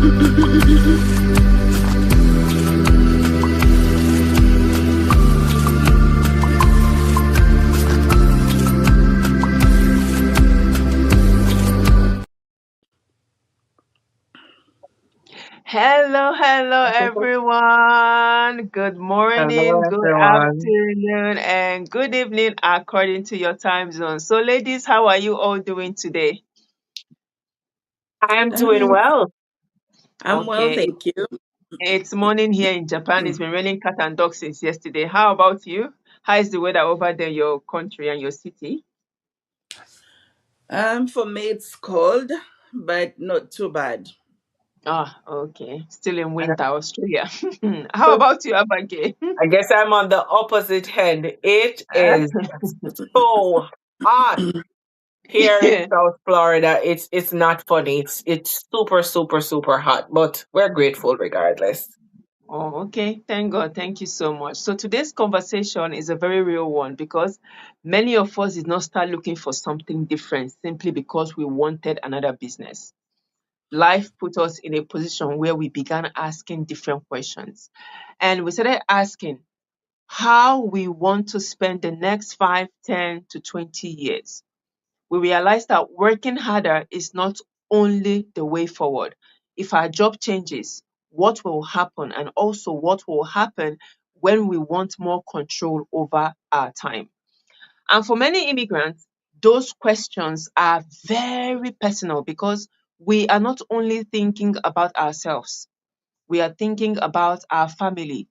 Hello, hello, everyone. Good Hello, morning, good everyone. afternoon, and good evening according to your time zone. So, ladies, how are you all doing today? I'm doing Um, well. I'm well, Okay, thank you. it's morning here in Japan. It's been raining cat and dog since yesterday. How about you? How is the weather over there in your country and your city? For me, it's cold, but not too bad. Ah, okay. Still in And winter, Australia. How about you, Abage? I guess I'm on the opposite end. It is so hot here in South Florida. It's not funny. It's super, super, super hot, but we're grateful regardless. Oh, okay. Thank God. Thank you so much. So today's conversation is a very real one because many of us did not start looking for something different simply because we wanted another business. Life put us in a position where we began asking different questions. And we started asking how we want to spend the next 5, 10 to 20 years. We realized that working harder is not only the way forward. If our job changes, what will happen, and also what will happen when we want more control over our time. And for many immigrants, those questions are very personal because we are not only thinking about ourselves, we are thinking about our family,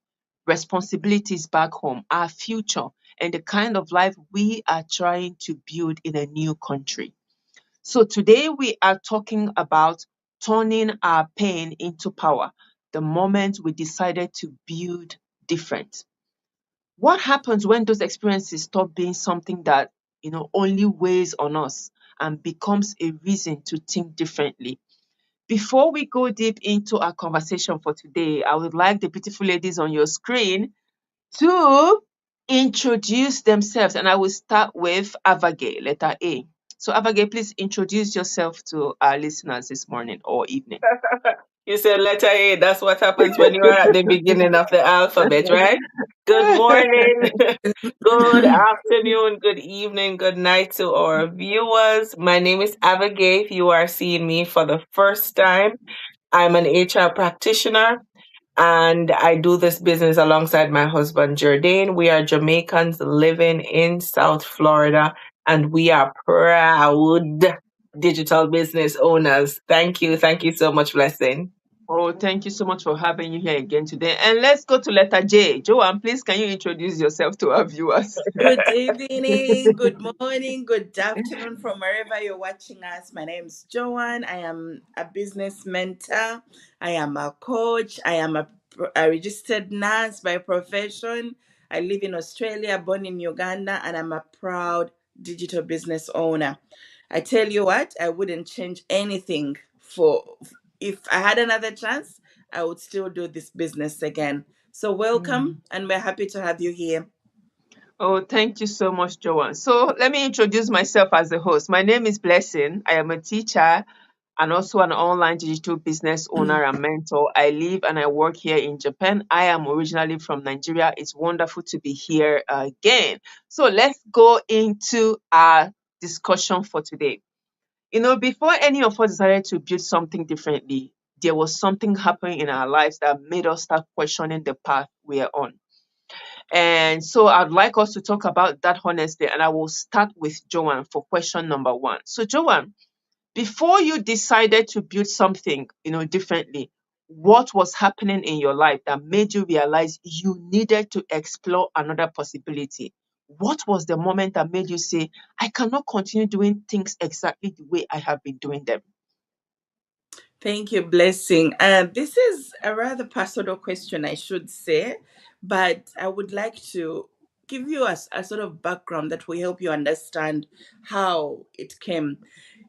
responsibilities back home, our future, and the kind of life we are trying to build in a new country. So today we are talking about turning our pain into power the moment we decided to build different. What happens when those experiences stop being something that, only weighs on us and becomes a reason to think differently? Before we go deep into our conversation for today, I would like the beautiful ladies on your screen to introduce themselves. And I will start with Avage, letter A. So, Avage, please introduce yourself to our listeners this morning or evening. You said letter A. That's what happens when you are at the beginning of the alphabet, right? Good morning, good afternoon, good evening, good night to our viewers. My name is Abigail. If you are seeing me for the first time, I'm an HR practitioner and I do this business alongside my husband, Jardine. We are Jamaicans living in South Florida and we are proud digital business owners. Thank you. Thank you so much, Blessing. Oh, thank you so much for having you here again today. And let's go to letter J. Joanne, please, can you introduce yourself to our viewers? Good evening, good morning, good afternoon from wherever you're watching us. My name is Joanne. I am a business mentor. I am a coach. I am a registered nurse by profession. I live in Australia, born in Uganda, and I'm a proud digital business owner. I tell you what, I wouldn't change anything for if I had another chance, I would still do this business again. So welcome, and we're happy to have you here. Oh, thank you so much, Joanne. So let me introduce myself as the host. My name is Blessing. I am a teacher and also an online digital business owner and mentor. I live and I work here in Japan. I am originally from Nigeria. It's wonderful to be here again. So let's go into our discussion for today. Before any of us decided to build something differently, there was something happening in our lives that made us start questioning the path we are on. And so I'd like us to talk about that honestly. And I will start with Joanne for question number one. So, Joanne, before you decided to build something, differently, what was happening in your life that made you realize you needed to explore another possibility? What was the moment that made you say, I cannot continue doing things exactly the way I have been doing them? Thank you, Blessing. This is a rather personal question, I should say, but I would like to give you a sort of background that will help you understand how it came.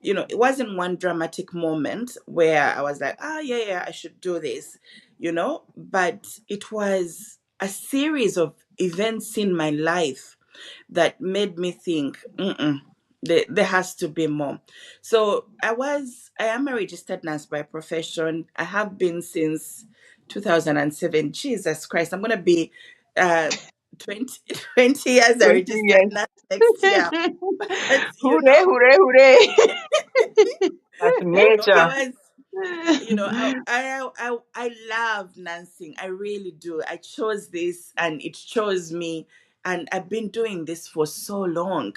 It wasn't one dramatic moment where I was like, yeah, yeah, I should do this, but it was a series of events in my life that made me think, mm-mm, there has to be more. So I am a registered nurse by profession. I have been since 2007. Jesus Christ, I'm gonna be uh 20 20 years a 20 registered years. nurse next year. But Hooray, hooray, hooray. That's it major. was, I love dancing. I really do. I chose this and it chose me, and I've been doing this for so long.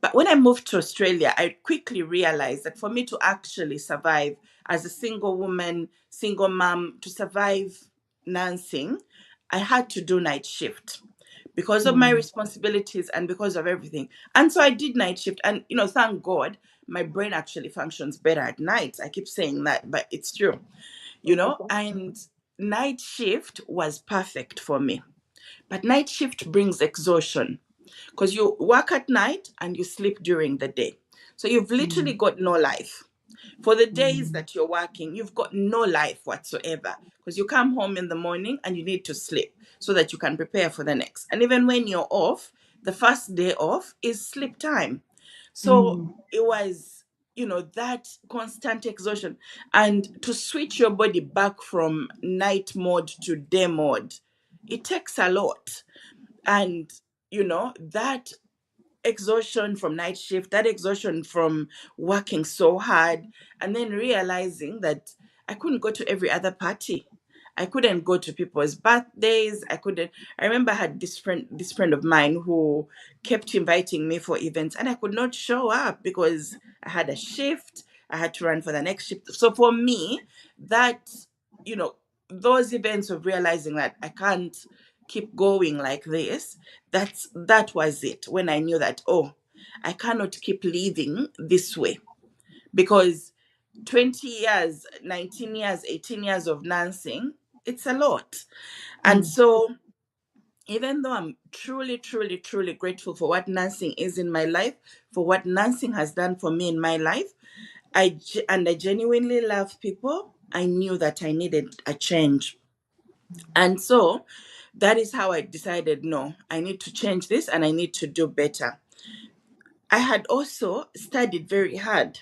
But when I moved to Australia, I quickly realized that for me to actually survive as a single woman, single mom, to survive dancing, I had to do night shift because of my Mm, responsibilities and because of everything. And so I did night shift. And, thank God, my brain actually functions better at night. I keep saying that, but it's true, and night shift was perfect for me. But night shift brings exhaustion because you work at night and you sleep during the day. So you've literally mm, got no life. For the days mm, that you're working, you've got no life whatsoever because you come home in the morning and you need to sleep so that you can prepare for the next. And even when you're off, the first day off is sleep time. So mm, it was, that constant exhaustion. And to switch your body back from night mode to day mode, it takes a lot. And, that exhaustion from night shift, that exhaustion from working so hard, and then realizing that I couldn't go to every other party. I couldn't go to people's birthdays. I couldn't. I remember I had this friend of mine who kept inviting me for events, and I could not show up because I had a shift. I had to run for the next shift. So for me, that you know, those events of realizing that I can't keep going like this, that was it when I knew that, oh, I cannot keep living this way because 20 years, 19 years, 18 years of dancing, it's a lot. And mm, so even though I'm truly, truly, truly grateful for what dancing is in my life, for what dancing has done for me in my life, and I genuinely love people, I knew that I needed a change. And so that is how I decided, no, I need to change this and I need to do better. I had also studied very hard.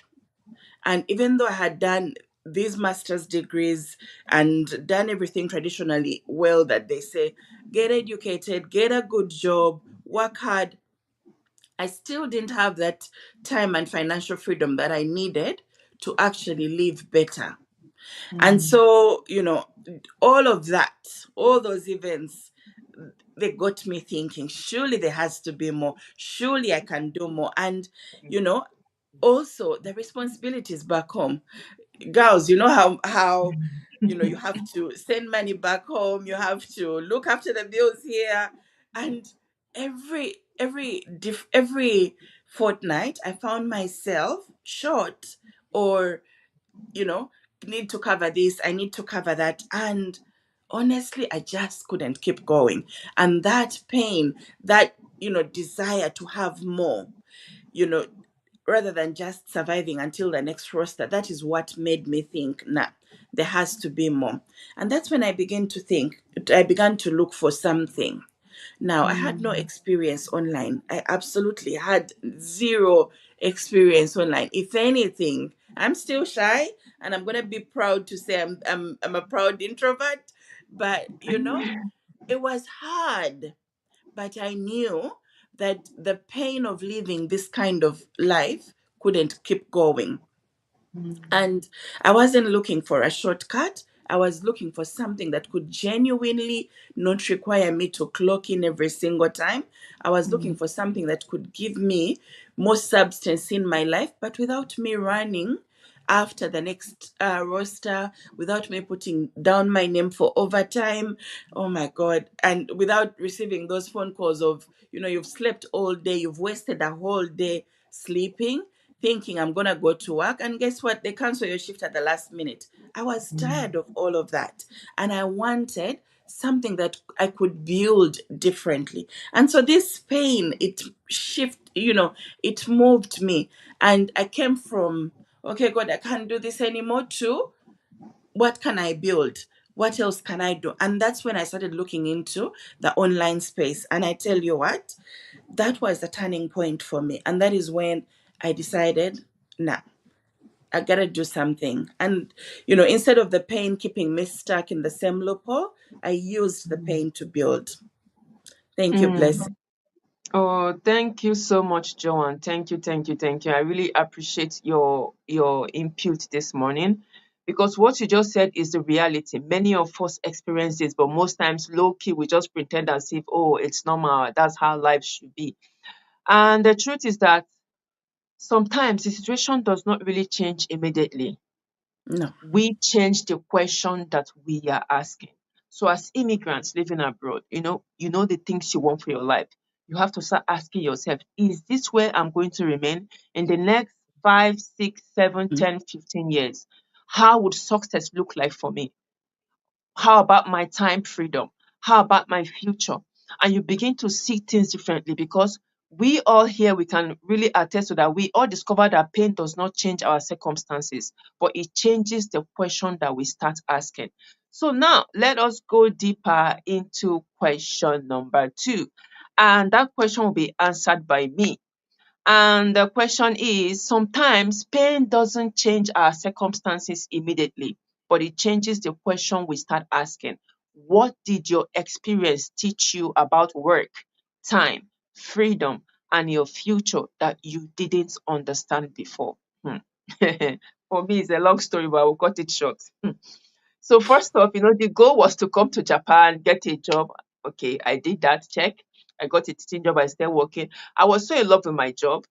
And even though I had done these master's degrees and done everything traditionally well, that they say, get educated, get a good job, work hard, I still didn't have that time and financial freedom that I needed to actually live better. And mm, so, all of that, all those events, they got me thinking, surely there has to be more. Surely I can do more. And, you know, also the responsibilities back home. Girls, you know how you have to send money back home, you have to look after the bills here. And every fortnight I found myself short, or you know, need to cover this, I need to cover that. And honestly, I just couldn't keep going. And that pain, that, desire to have more, you know, rather than just surviving until the next roster, that is what made me think, nah, there has to be more. And that's when I began to look for something. Now, I had no mm, experience online. I absolutely had zero experience online. If anything, I'm still shy, and I'm going to be proud to say I'm a proud introvert. But, it was hard. But I knew that the pain of living this kind of life couldn't keep going. mm, And I wasn't looking for a shortcut. I was looking for something that could genuinely not require me to clock in every single time. I was looking mm, for something that could give me more substance in my life, but without me running after the next roster, without me putting down my name for overtime. Oh my God. And without receiving those phone calls of, you've slept all day, you've wasted a whole day sleeping, thinking I'm going to go to work. And guess what? They cancel your shift at the last minute. I was tired mm, of all of that. And I wanted something that I could build differently. And so this pain, it moved me. And I came from, okay, God, I can't do this anymore, to what can I build? What else can I do? And that's when I started looking into the online space. And I tell you what, that was the turning point for me. And that is when I decided, nah, I gotta do something. And, instead of the pain keeping me stuck in the same loophole, I used the pain to build. Thank you, Mm. Blessing. Oh, thank you so much, Joanne. Thank you, thank you, thank you. I really appreciate your input this morning, because what you just said is the reality. Many of us experience this, but most times low key we just pretend as if, oh, it's normal. That's how life should be. And the truth is that sometimes the situation does not really change immediately. No. We change the question that we are asking. So as immigrants living abroad, you know the things you want for your life. You have to start asking yourself, is this where I'm going to remain in the next 5, 6, 7, Mm. 10, 15 years? How would success look like for me? How about my time freedom? How about my future? And you begin to see things differently, because we all here, we can really attest to that. We all discover that pain does not change our circumstances, but it changes the question that we start asking. So now let us go deeper into question number 2. And that question will be answered by me. And the question is, sometimes pain doesn't change our circumstances immediately, but it changes the question we start asking. What did your experience teach you about work, time, freedom, and your future that you didn't understand before? Hmm. For me, it's a long story, but I will cut it short. So first off, the goal was to come to Japan, get a job. Okay, I did that. Check. I got a teaching job. I started working. I was so in love with my job,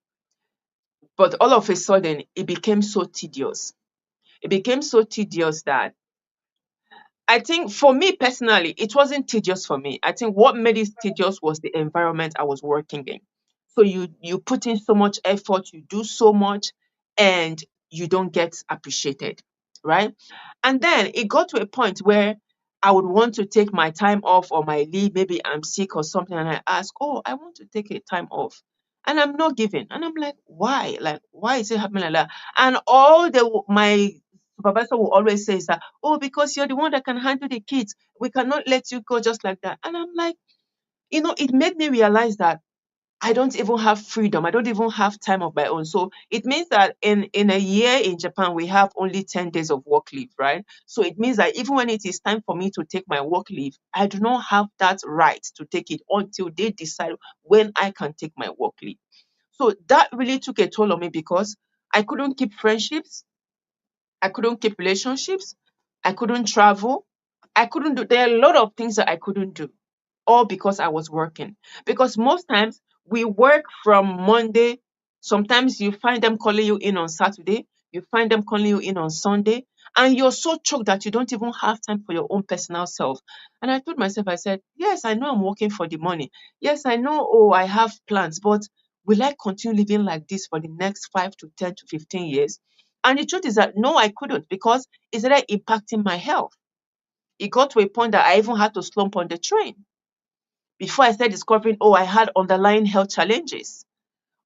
but all of a sudden, it became so tedious. It became so tedious that I think for me personally, it wasn't tedious for me. I think what made it tedious was the environment I was working in. So you put in so much effort, you do so much, and you don't get appreciated, right? And then it got to a point where I would want to take my time off or my leave. Maybe I'm sick or something, and I ask, "Oh, I want to take a time off," and I'm not giving. And I'm like, "Why? Like, why is it happening like that?" And all the my supervisor will always say is that, "Oh, because you're the one that can handle the kids. We cannot let you go just like that." And I'm like, it made me realize that I don't even have freedom. I don't even have time of my own. So it means that in a year in Japan, we have only 10 days of work leave, right? So it means that even when it is time for me to take my work leave, I do not have that right to take it until they decide when I can take my work leave. So that really took a toll on me, because I couldn't keep friendships. I couldn't keep relationships. I couldn't travel. I couldn't do, there are a lot of things that I couldn't do, all because I was working. Because most times we work from Monday. Sometimes you find them calling you in on Saturday. You find them calling you in on Sunday. And you're so choked that you don't even have time for your own personal self. And I told myself, I said, yes, I know I'm working for the money. Yes, I know, oh, I have plans, but will I continue living like this for the next 5 to 10 to 15 years? And the truth is that no, I couldn't, because it's really impacting my health. It got to a point that I even had to slump on the train before I started discovering, oh, I had underlying health challenges.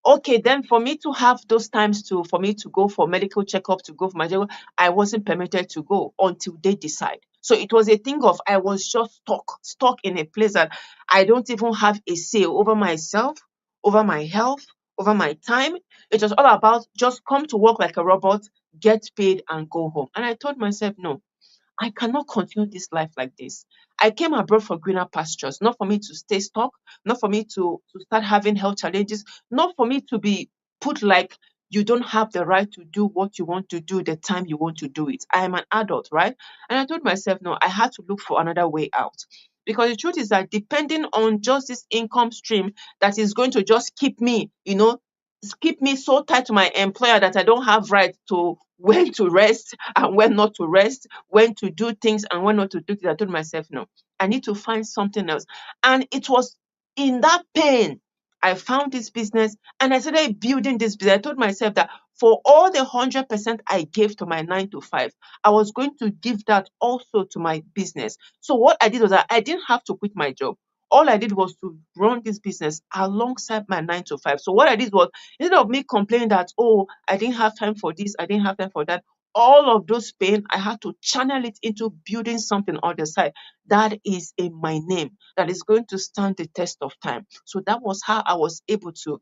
Okay, then for me to have those times for me to go for medical checkup, to go for my checkup, I wasn't permitted to go until they decide. So it was a thing of I was just stuck in a place that I don't even have a say over myself, over my health, over my time. It was all about just come to work like a robot, get paid, and go home. And I told myself, no, I cannot continue this life like this. I came abroad for greener pastures, not for me to stay stuck, not for me to start having health challenges, not for me to be put like you don't have the right to do what you want to do the time you want to do it. I am an adult, right? And I told myself, no, I had to look for another way out. Because the truth is that depending on just this income stream that is going to just keep me so tied to my employer that I don't have right to when to rest and when not to rest, when to do things and when not to do things. I told myself, no, I need to find something else. And it was in that pain I found this business and I started building this business. I told myself that for all the 100% I gave to my 9 to 5, I was going to give that also to my business. So what I did was that I didn't have to quit my job. All I did was to run this business alongside my 9 to 5. So what I did was, instead of me complaining that, oh, I didn't have time for this, I didn't have time for that, all of those pain, I had to channel it into building something on the side that is in my name, that is going to stand the test of time. So that was how I was able to,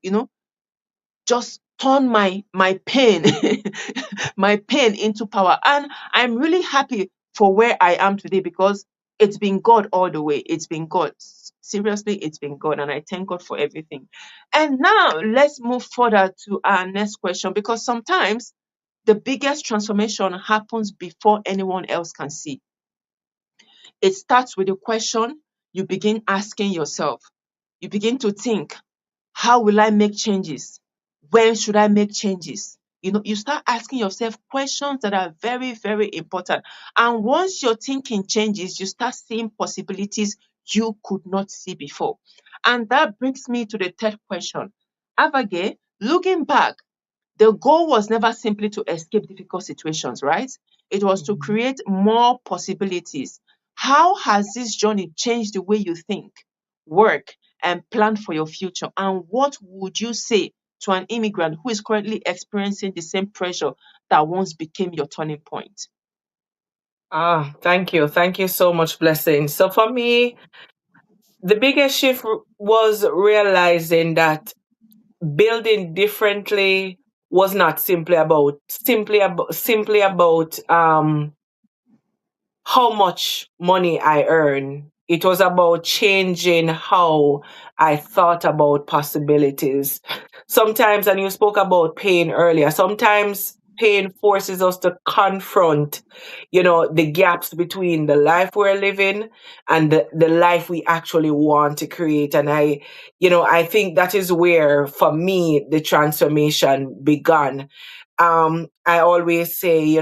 just turn my pain my pain into power. And I'm really happy for where I am today because it's been God all the way. It's been God. Seriously, it's been God. And I thank God for everything. And now let's move further to our next question, because sometimes the biggest transformation happens before anyone else can see. It starts with a question you begin asking yourself. You begin to think, how will I make changes? When should I make changes? You start asking yourself questions that are very, very important. And once your thinking changes, you start seeing possibilities you could not see before. And that brings me to the third question. Avage, looking back, the goal was never simply to escape difficult situations, right? It was to Mhm. create more possibilities. How has this journey changed the way you think, work, and plan for your future? And what would you say to an immigrant who is currently experiencing the same pressure that once became your turning point? Ah, thank you. Thank you so much, Blessing. So for me, the biggest shift was realizing that building differently was not simply about how much money I earn. It was about changing how I thought about possibilities. Sometimes, and you spoke about pain earlier, sometimes pain forces us to confront, the gaps between the life we're living and the life we actually want to create. And I think that is where, for me, the transformation began. I always say,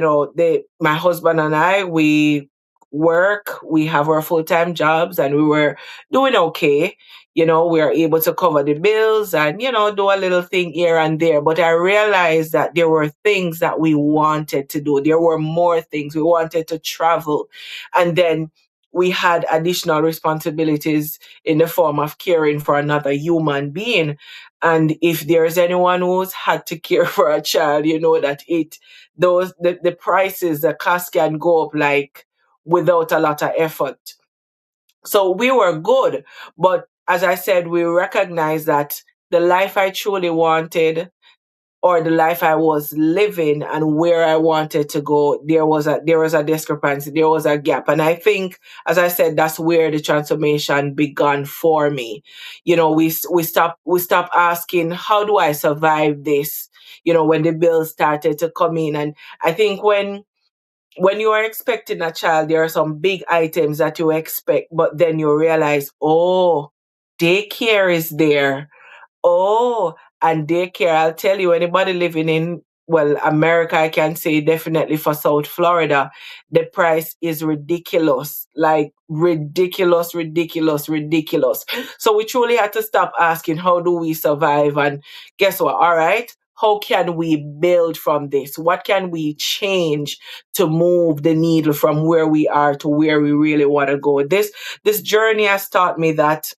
my husband and I, we work, we have our full-time jobs, and we were doing okay. We are able to cover the bills and, do a little thing here and there. But I realized that there were things that we wanted to do. There were more things. We wanted to travel. And then we had additional responsibilities in the form of caring for another human being. And if there's anyone who's had to care for a child, you know that the prices, the cost can go up like without a lot of effort. So we were good. But as I said, we recognized that the life I truly wanted, or the life I was living and where I wanted to go, there was a discrepancy, there was a gap. And I think, as I said, that's where the transformation began for me. We stopped asking, how do I survive this? When the bills started to come in. And I think when you are expecting a child, there are some big items that you expect, but then you realize, oh, daycare is there. Oh, and daycare, I'll tell you, anybody living in, well, America, I can say definitely for South Florida, the price is ridiculous. Like ridiculous, ridiculous, ridiculous. So we truly had to stop asking, how do we survive? And guess what? All right. How can we build from this? What can we change to move the needle from where we are to where we really want to go? This journey has taught me that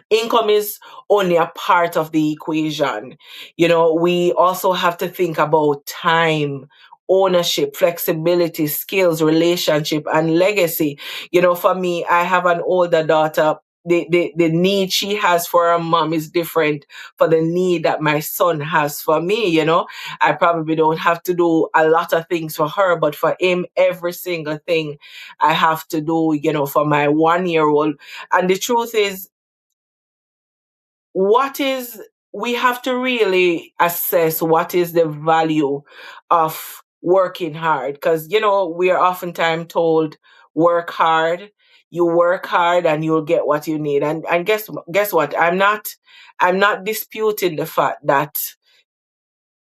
income is only a part of the equation. We also have to think about time, ownership, flexibility, skills, relationship, and legacy. For me, I have an older daughter. The need she has for her mom is different for the need that my son has for me. I probably don't have to do a lot of things for her, but for him, every single thing I have to do, for my 1 year old. And the truth is, what is we have to really assess what is the value of working hard, because we are oftentimes told, work hard, you work hard and you'll get what you need. And guess what, I'm not disputing the fact that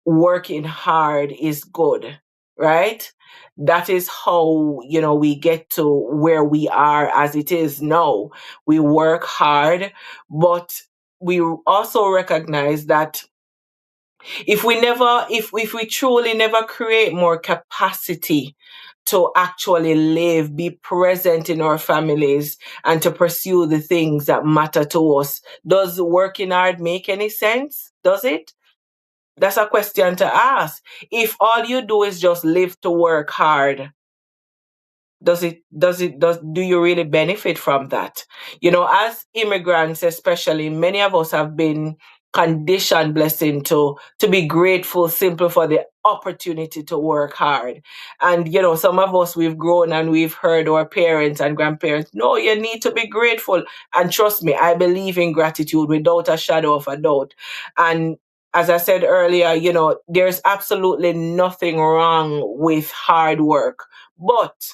working hard is good, right? That is how, we get to where we are as it is now. We work hard, but we also recognize that if we truly never create more capacity to actually live, be present in our families, and to pursue the things that matter to us, does working hard make any sense? Does it? That's a question to ask. If all you do is just live to work hard, do you really benefit from that? As immigrants, especially, many of us have been conditioned, blessing, to be grateful simply for the opportunity to work hard. And some of us, we've grown and we've heard our parents and grandparents, no, you need to be grateful. And trust me, I believe in gratitude without a shadow of a doubt. And as I said earlier, there's absolutely nothing wrong with hard work. But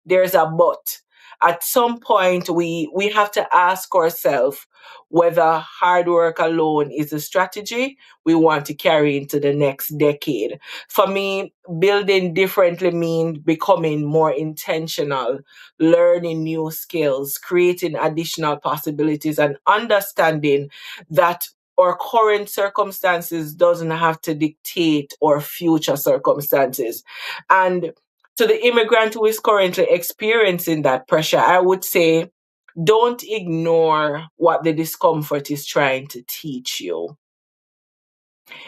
there's a but. At some point, we have to ask ourselves whether hard work alone is a strategy we want to carry into the next decade. For me, building differently means becoming more intentional, learning new skills, creating additional possibilities, and understanding that our current circumstances doesn't have to dictate our future circumstances. And to the immigrant who is currently experiencing that pressure, I would say don't ignore what the discomfort is trying to teach you.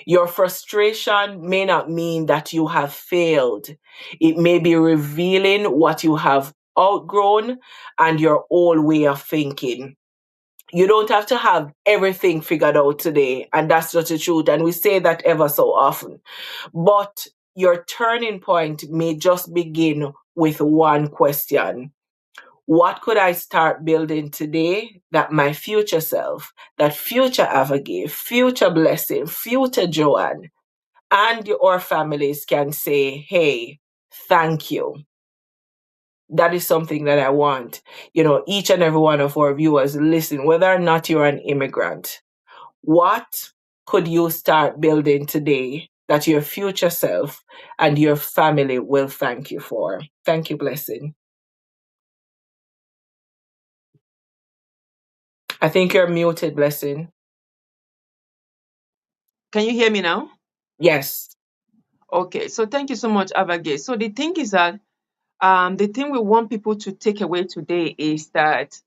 Your frustration may not mean that you have failed. It may be revealing what you have outgrown and your old way of thinking. You don't have to have everything figured out today, and that's just the truth. And we say that ever so often. But your turning point may just begin with one question: what could I start building today that my future self, that future Abigail, future Blessing, future Joanne, and your families can say, hey, thank you. That is something that I want. Each and every one of our viewers listen, whether or not you're an immigrant, what could you start building today that your future self and your family will thank you for? Thank you, Blessing. I think you're muted, Blessing. Can you hear me now? Yes. Okay, so thank you so much, Abigail. So the thing is that the thing we want people to take away today is that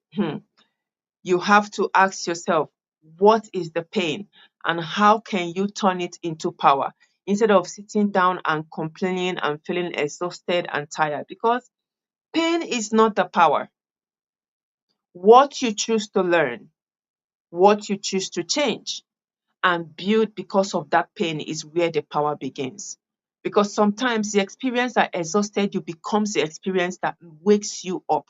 you have to ask yourself, what is the pain and how can you turn it into power instead of sitting down and complaining and feeling exhausted and tired? Because pain is not the power. What you choose to learn, what you choose to change and build because of that pain is where the power begins. Because sometimes the experience that exhausted you becomes the experience that wakes you up.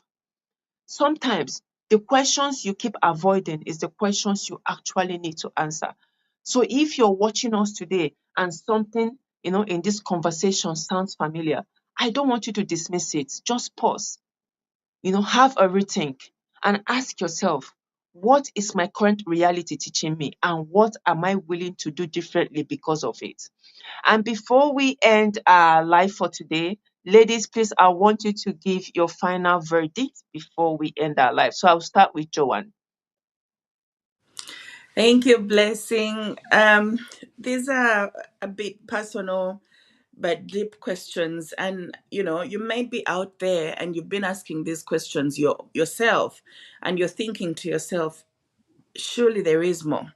Sometimes the questions you keep avoiding is the questions you actually need to answer. So if you're watching us today and something, in this conversation sounds familiar, I don't want you to dismiss it. Just pause, have a rethink and ask yourself, what is my current reality teaching me and what am I willing to do differently because of it? And before we end our live for today, ladies, please, I want you to give your final verdict before we end our live. So I'll start with Joanne. Thank you, Blessing. These are a bit personal but deep questions. And you may be out there and you've been asking these questions yourself, and you're thinking to yourself, surely there is more.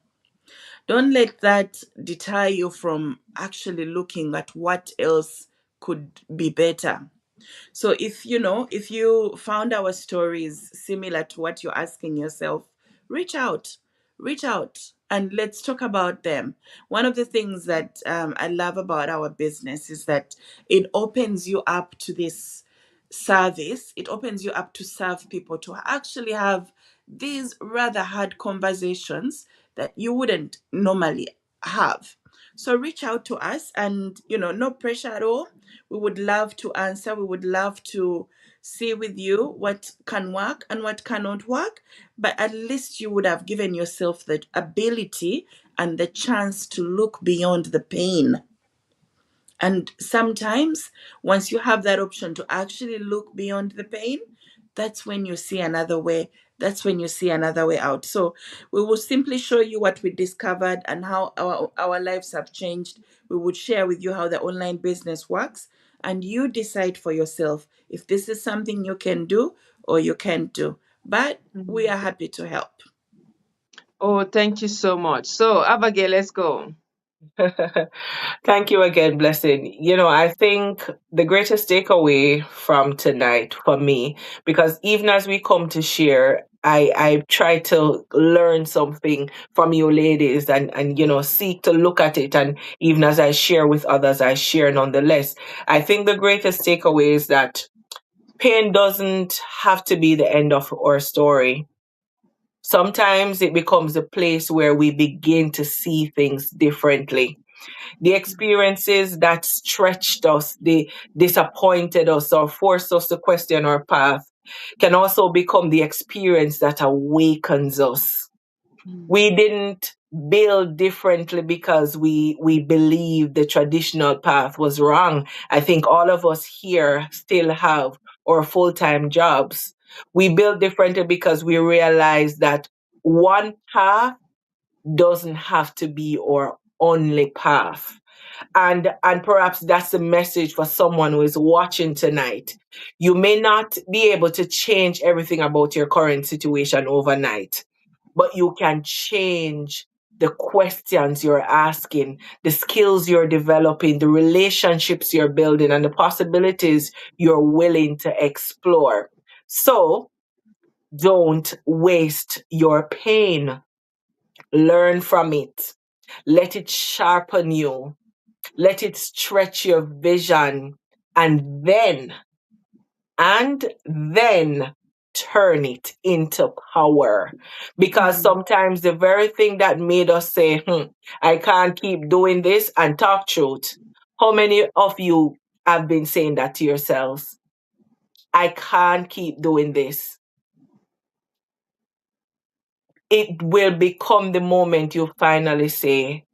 Don't let that deter you from actually looking at what else could be better. So if you found our stories similar to what you're asking yourself, reach out, reach out, and let's talk about them. One of the things that I love about our business is that it opens you up to this service. It opens you up to serve people, to actually have these rather hard conversations that you wouldn't normally have. So reach out to us, and no pressure at all. We would love to answer. We would love to see with you what can work and what cannot work. But at least you would have given yourself the ability and the chance to look beyond the pain. And sometimes, once you have that option to actually look beyond the pain, that's when you see another way. That's when you see another way out. So, we will simply show you what we discovered and how our lives have changed. We would share with you how the online business works, and you decide for yourself if this is something you can do or you can't do. But we Mhm. are happy to help. Oh, thank you so much. So, Abigail, let's go. Thank you again, Blessing. I think the greatest takeaway from tonight for me, because even as we come to share, I try to learn something from you ladies, and seek to look at it, and even as I share with others, I share nonetheless. I think the greatest takeaway is that pain doesn't have to be the end of our story. Sometimes it becomes a place where we begin to see things differently. The experiences that stretched us, they disappointed us, or forced us to question our path can also become the experience that awakens us. Mm. We didn't build differently because we believe the traditional path was wrong. I think all of us here still have our full-time jobs. We build differently because we realize that one path doesn't have to be our only path. And perhaps that's the message for someone who is watching tonight. You may not be able to change everything about your current situation overnight, but you can change the questions you're asking, the skills you're developing, the relationships you're building, and the possibilities you're willing to explore. So don't waste your pain. Learn from it. Let it sharpen you. Let it stretch your vision, and then turn it into power. Because Mm. sometimes the very thing that made us say, I can't keep doing this, and talk truth. How many of you have been saying that to yourselves? I can't keep doing this. It will become the moment you finally say,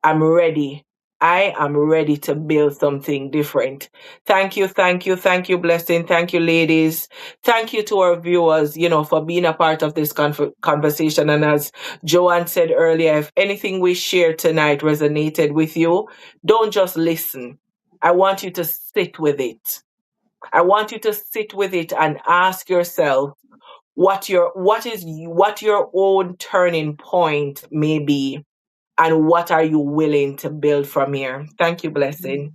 I'm ready. I am ready to build something different. Thank you, Blessing. Thank you, ladies. Thank you to our viewers, for being a part of this conversation. And as Joanne said earlier, if anything we shared tonight resonated with you, don't just listen. I want you to sit with it. I want you to sit with it and ask yourself what your own turning point may be, and what are you willing to build from here. Thank you, Blessing.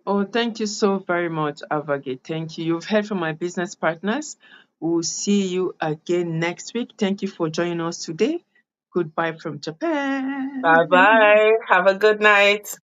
Oh, thank you so very much, Avage. Thank you. You've heard from my business partners. We'll see you again next week. Thank you for joining us today. Goodbye from Bye Japan. bye. Have a good night.